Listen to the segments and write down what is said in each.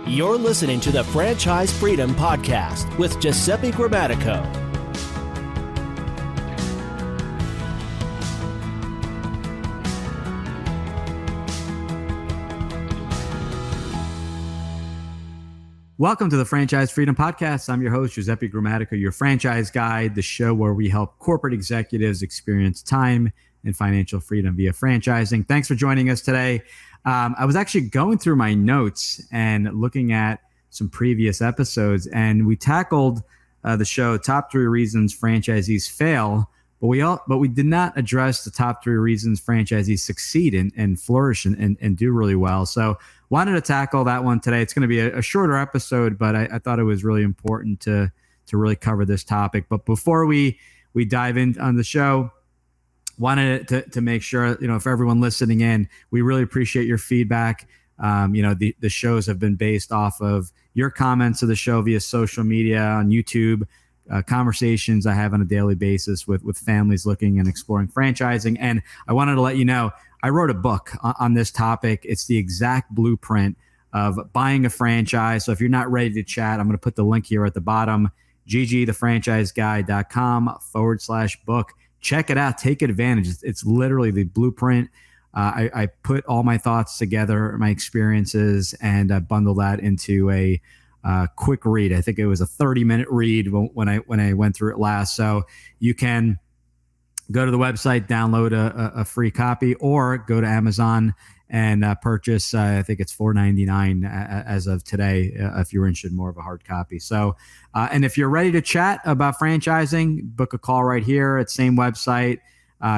You're listening to the Franchise Freedom Podcast with Giuseppe Grammatico. Welcome to the Franchise Freedom Podcast. I'm your host, Giuseppe Grammatico, your franchise guide, the show where we help corporate executives experience time and financial freedom via franchising. Thanks for joining us today. I was actually going through my notes and looking at some previous episodes, and we tackled the show top 3 reasons franchisees fail, but we did not address the top 3 reasons franchisees succeed and flourish and do really well. So wanted to tackle that one today. It's going to be a shorter episode, but I thought it was really important to really cover this topic. But before we dive in on the show, wanted to make sure, for everyone listening in, we really appreciate your feedback. The shows have been based off of your comments of the show via social media, on YouTube, conversations I have on a daily basis with families looking and exploring franchising. And I wanted to let you know, I wrote a book on this topic. It's the exact blueprint of buying a franchise. So if you're not ready to chat, I'm going to put the link here at the bottom, ggthefranchiseguy.com/book. Check it out. Take advantage. It's literally the blueprint. I put all my thoughts together, my experiences, and I bundle that into a quick read. I think it was a 30-minute read when I went through it last. So you can go to the website, download a free copy, or go to Amazon and purchase. I think it's $4.99 as of today if you're interested in more of a hard copy. So, and if you're ready to chat about franchising, book a call right here at the same website.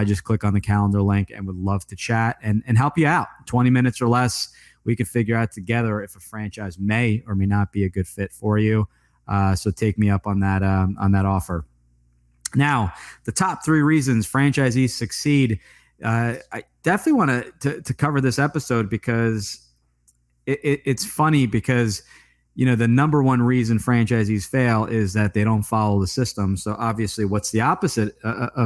Just click on the calendar link and would love to chat and help you out. 20 minutes or less, we can figure out together if a franchise may or may not be a good fit for you. So take me up on that offer. Now, the top 3 reasons franchisees succeed. I definitely want to cover this episode because it's funny because, the number one reason franchisees fail is that they don't follow the system. So obviously what's the opposite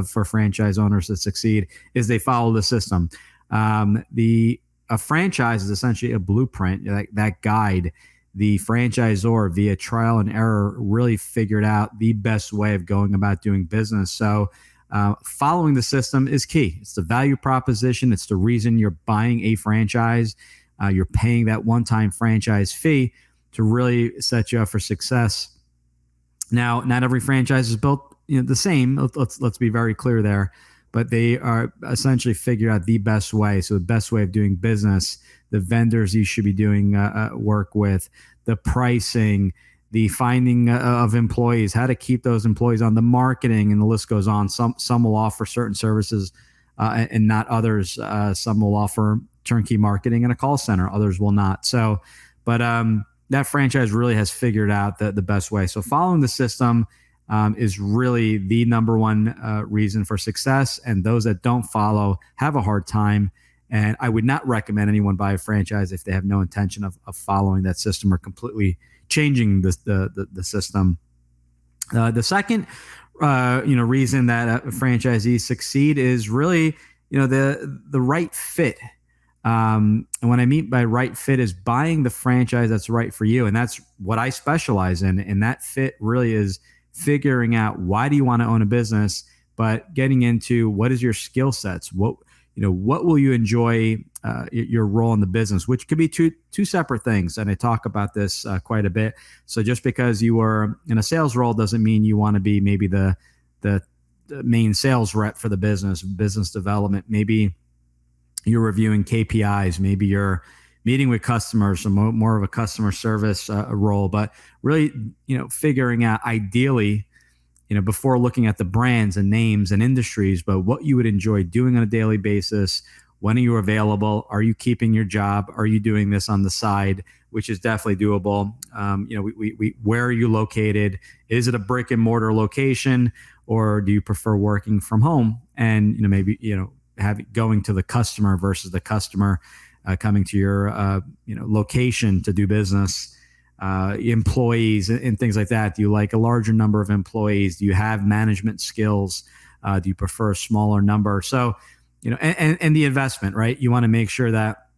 for franchise owners that succeed is they follow the system. A franchise is essentially a blueprint, that guide. The franchisor, via trial and error, really figured out the best way of going about doing business. So following the system is key. It's the value proposition. It's the reason you're buying a franchise. You're paying that one-time franchise fee to really set you up for success. Now, not every franchise is built the same. Let's be very clear there. But they are essentially figured out the best way. So the best way of doing business, the vendors you should be doing work with, the pricing, the finding of employees, how to keep those employees on, the marketing, and the list goes on. Some will offer certain services and not others. Some will offer turnkey marketing and a call center. Others will not. So, but that franchise really has figured out the best way. So following the system is really the number one reason for success. And those that don't follow have a hard time. And I would not recommend anyone buy a franchise if they have no intention of following that system or completely changing the system. The second reason that franchisees succeed is really the right fit. And what I mean by right fit is buying the franchise that's right for you. And that's what I specialize in. And that fit really is figuring out, why do you want to own a business, but getting into what is your skill sets? What will you enjoy your role in the business, which could be two separate things. And I talk about this quite a bit. So just because you are in a sales role doesn't mean you want to be maybe the main sales rep for the business development. Maybe you're reviewing KPIs. Maybe you're meeting with customers, so more of a customer service role. But really, figuring out ideally, before looking at the brands and names and industries, but what you would enjoy doing on a daily basis. When are you available? Are you keeping your job? Are you doing this on the side, which is definitely doable? Where are you located? Is it a brick and mortar location, or do you prefer working from home? And maybe going to the customer versus the customer coming to your location to do business. Employees and things like that. Do you like a larger number of employees? Do you have management skills? Do you prefer a smaller number? So, and the investment, right? You want to make sure that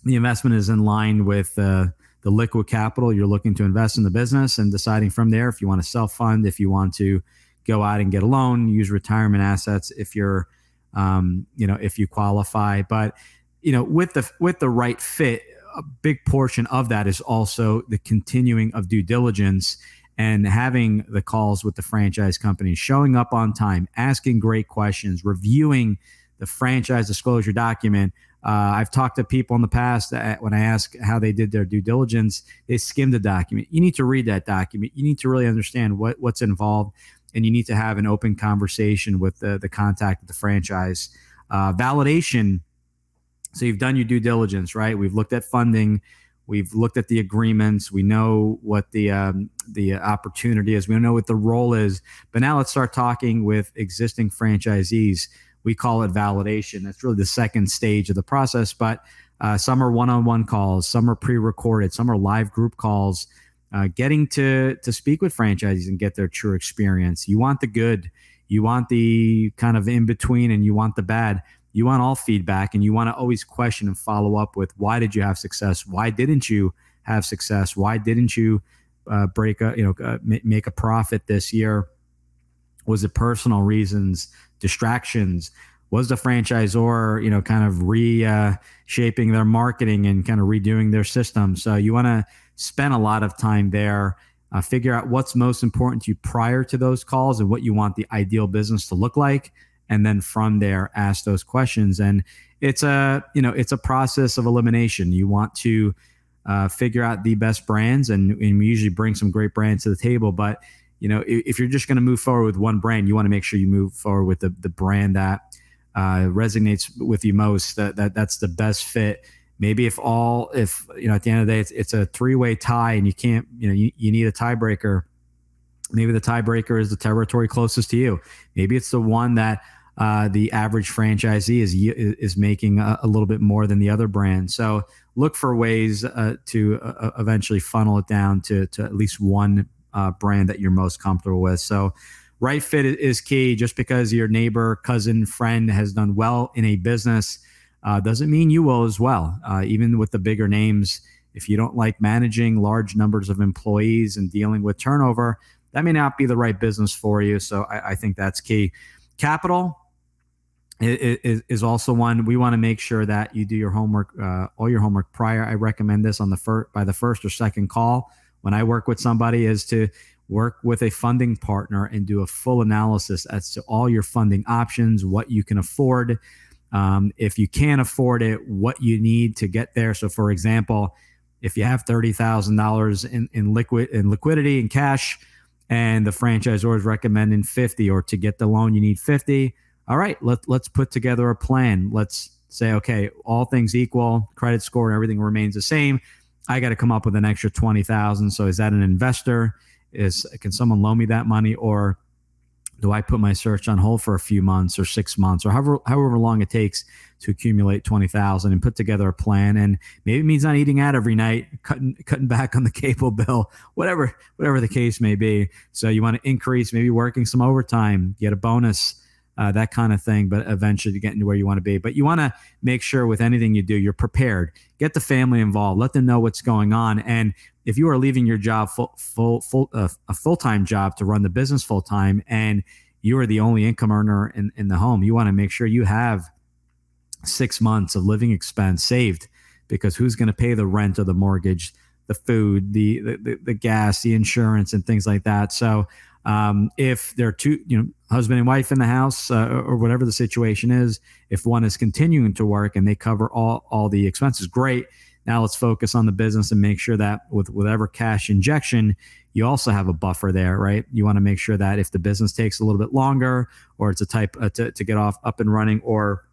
the investment is in line with the the liquid capital you're looking to invest in the business, and deciding from there if you want to self-fund, if you want to go out and get a loan, use retirement assets if you're, if you qualify. But, with the right fit, a big portion of that is also the continuing of due diligence and having the calls with the franchise companies, showing up on time, asking great questions, reviewing the franchise disclosure document. I've talked to people in the past that when I ask how they did their due diligence, they skimmed the document. You need to read that document. You need to really understand what's involved, and you need to have an open conversation with the contact of the franchise. Validation. So you've done your due diligence, right? We've looked at funding. We've looked at the agreements. We know what the opportunity is. We know what the role is. But now let's start talking with existing franchisees. We call it validation. That's really the second stage of the process. But some are one-on-one calls. Some are pre-recorded. Some are live group calls. Getting to speak with franchisees and get their true experience. You want the good. You want the kind of in-between, and you want the bad. You want all feedback, and you want to always question and follow up with, why did you have success? Why didn't you have success? Why didn't you make a profit this year? Was it personal reasons, distractions? Was the franchisor, kind of reshaping their marketing and kind of redoing their system? So you want to spend a lot of time there, figure out what's most important to you prior to those calls and what you want the ideal business to look like. And then from there, ask those questions. And it's a process of elimination. You want to figure out the best brands, and we usually bring some great brands to the table. But if you're just going to move forward with one brand, you want to make sure you move forward with the brand that resonates with you most. That's the best fit. Maybe if at the end of the day it's a three-way tie, and you can't, you need a tiebreaker. Maybe the tiebreaker is the territory closest to you. Maybe it's the one that the average franchisee is making a little bit more than the other brand. So look for ways to eventually funnel it down to at least one brand that you're most comfortable with. So right fit is key. Just because your neighbor, cousin, friend has done well in a business doesn't mean you will as well. Even with the bigger names, if you don't like managing large numbers of employees and dealing with turnover, that may not be the right business for you. So I think that's key. Capital is also one. We want to make sure that you do your homework, all your homework prior. I recommend this by the first or second call when I work with somebody, is to work with a funding partner and do a full analysis as to all your funding options, what you can afford. If you can't afford it, what you need to get there. So for example, if you have $30,000 in liquidity and cash, and the franchisor is recommending 50, or to get the loan you need 50. All right, let's put together a plan. Let's say, okay, all things equal, credit score and everything remains the same. I got to come up with an extra 20,000. So is that an investor? Can someone loan me that money, or do I put my search on hold for a few months or 6 months or however long it takes to accumulate 20,000 and put together a plan? And maybe it means not eating out every night, cutting back on the cable bill, whatever the case may be. So you want to increase, maybe working some overtime, get a bonus, that kind of thing, but eventually to get into where you want to be. But you want to make sure with anything you do, you're prepared. Get the family involved. Let them know what's going on. And if you are leaving your job, a full-time job to run the business full-time, and you are the only income earner in the home, you want to make sure you have 6 months of living expense saved, because who's going to pay the rent or the mortgage, the food, the gas, the insurance, and things like that. So if there are two, husband and wife in the house, or whatever the situation is, if one is continuing to work and they cover all the expenses, great. Now let's focus on the business and make sure that with whatever cash injection, you also have a buffer there, right? You want to make sure that if the business takes a little bit longer, or it's a type to get up and running, or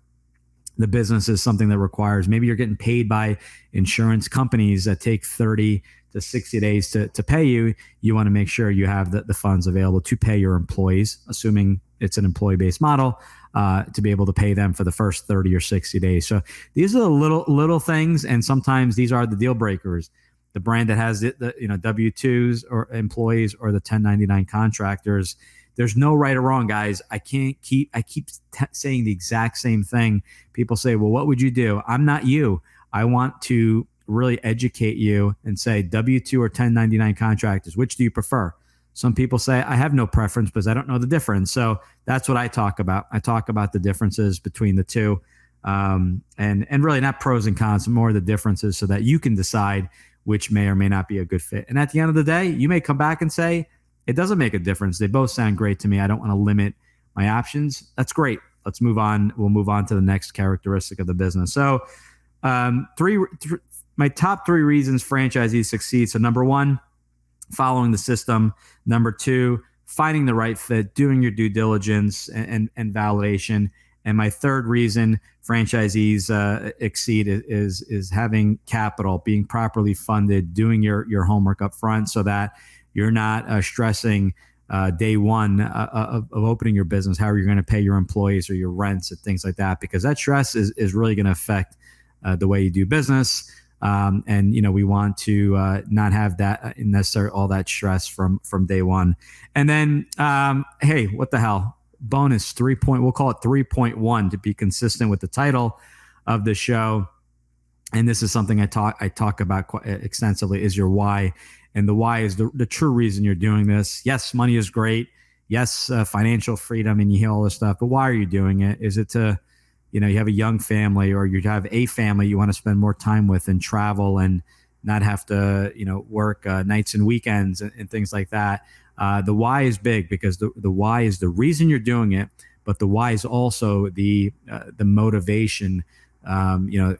the business is something that requires, maybe you're getting paid by insurance companies that take 30 to 60 days to pay you, you want to make sure you have the funds available to pay your employees, assuming it's an employee-based model, to be able to pay them for the first 30 or 60 days. So these are the little things, and sometimes these are the deal breakers. The brand that has the W-2s or employees, or the 1099 contractors. There's no right or wrong, guys. I keep saying the exact same thing. People say, well, what would you do? I'm not you. I want to really educate you and say W-2 or 1099 contractors, which do you prefer? Some people say, I have no preference because I don't know the difference. So that's what I talk about. I talk about the differences between the two, and really not pros and cons, more the differences so that you can decide which may or may not be a good fit. And at the end of the day, you may come back and say, it doesn't make a difference. They both sound great to me. I don't want to limit my options. That's great. Let's move on. We'll move on to the next characteristic of the business. So my top 3 reasons franchisees succeed. So number 1, following the system. Number 2, finding the right fit, doing your due diligence and validation. And my third reason franchisees exceed is having capital, being properly funded, doing your homework up front so that you're not stressing day one of opening your business, how you're going to pay your employees or your rents and things like that, because that stress is really going to affect the way you do business. And we want to not have that necessarily all that stress from day one. And then, hey, what the hell? Bonus 3 point. We'll call it 3.1 to be consistent with the title of the show. And this is something I talk about quite extensively. Is your why, and the why is the true reason you're doing this. Yes, money is great. Yes, financial freedom, and you hear all this stuff. But why are you doing it? Is it to you have a young family, or you have a family you want to spend more time with and travel and not have to, work nights and weekends and things like that. The why is big because the why is the reason you're doing it, but the why is also the motivation. Your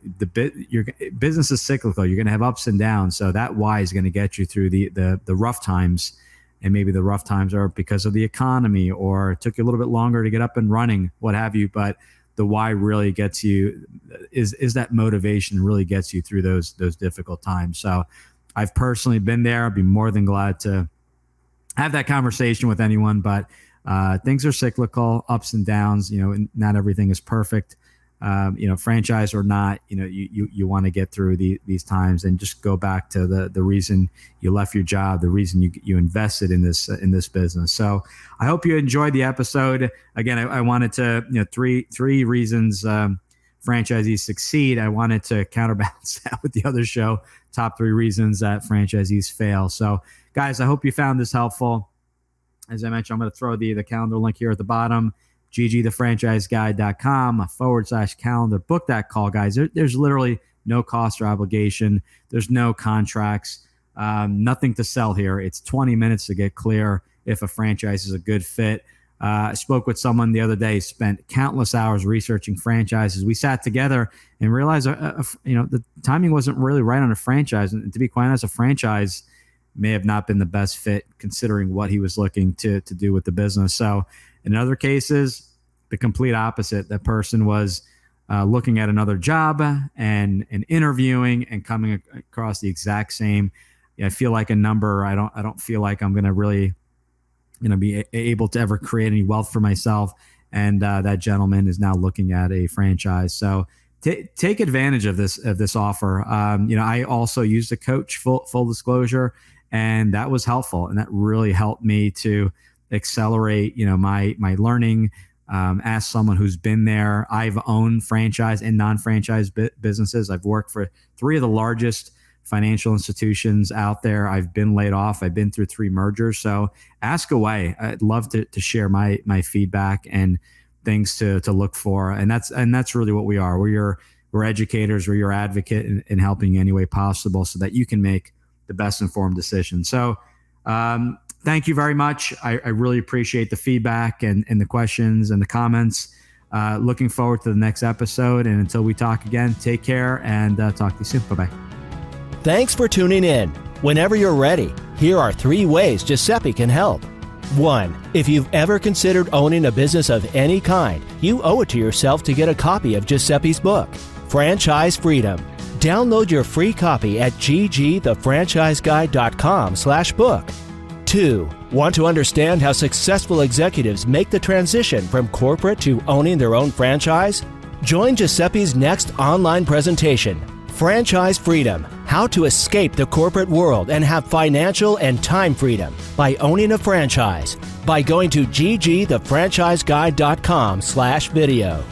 business is cyclical. You're going to have ups and downs. So that why is going to get you through the rough times. And maybe the rough times are because of the economy, or it took you a little bit longer to get up and running, what have you. But the why really gets you is that motivation really gets you through those difficult times. So I've personally been there. I'd be more than glad to have that conversation with anyone, but things are cyclical, ups and downs, and not everything is perfect. Franchise or not, you want to get through these times and just go back to the reason you left your job, the reason you invested in this business. So I hope you enjoyed the episode. Again, I wanted to, three reasons franchisees succeed. I wanted to counterbalance that with the other show, top 3 reasons that franchisees fail. So guys, I hope you found this helpful. As I mentioned, I'm going to throw the calendar link here at the bottom. ggthefranchiseguide.com/calendar. Book that call, guys. There's literally no cost or obligation. There's no contracts, nothing to sell here. It's 20 minutes to get clear if a franchise is a good fit. I spoke with someone the other day, spent countless hours researching franchises. We sat together and realized, the timing wasn't really right on a franchise. And to be quite honest, a franchise may have not been the best fit considering what he was looking to do with the business. So in other cases, the complete opposite. That person was looking at another job and interviewing and coming across the exact same. I feel like a number. I don't feel like I'm going to really, be able to ever create any wealth for myself. And that gentleman is now looking at a franchise. So take advantage of this offer. I also used a coach, full disclosure, and that was helpful, and that really helped me to accelerate, my learning. Ask someone who's been there. I've owned franchise and non-franchise businesses. I've worked for 3 of the largest financial institutions out there. I've been laid off. I've been through 3 mergers. So ask away. I'd love to share my feedback and things to look for. And that's really what we are. We're educators. We're your advocate in helping you any way possible so that you can make the best informed decision. So, thank you very much. I really appreciate the feedback and the questions and the comments. Looking forward to the next episode. And until we talk again, take care and talk to you soon. Bye-bye. Thanks for tuning in. Whenever you're ready, here are 3 ways Giuseppe can help. 1. If you've ever considered owning a business of any kind, you owe it to yourself to get a copy of Giuseppe's book, Franchise Freedom. Download your free copy at ggthefranchiseguide.com/book. 2. Want to understand how successful executives make the transition from corporate to owning their own franchise? Join Giuseppe's next online presentation, Franchise Freedom: How to Escape the Corporate World and Have Financial and Time Freedom by Owning a Franchise, by going to ggthefranchiseguide.com/video.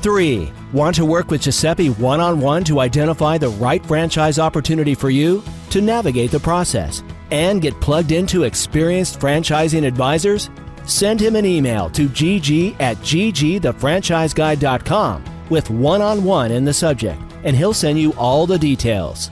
3. Want to work with Giuseppe one-on-one to identify the right franchise opportunity for you? To navigate the process and get plugged into experienced franchising advisors? Send him an email to gg@ggthefranchiseguide.com with one-on-one in the subject, and he'll send you all the details.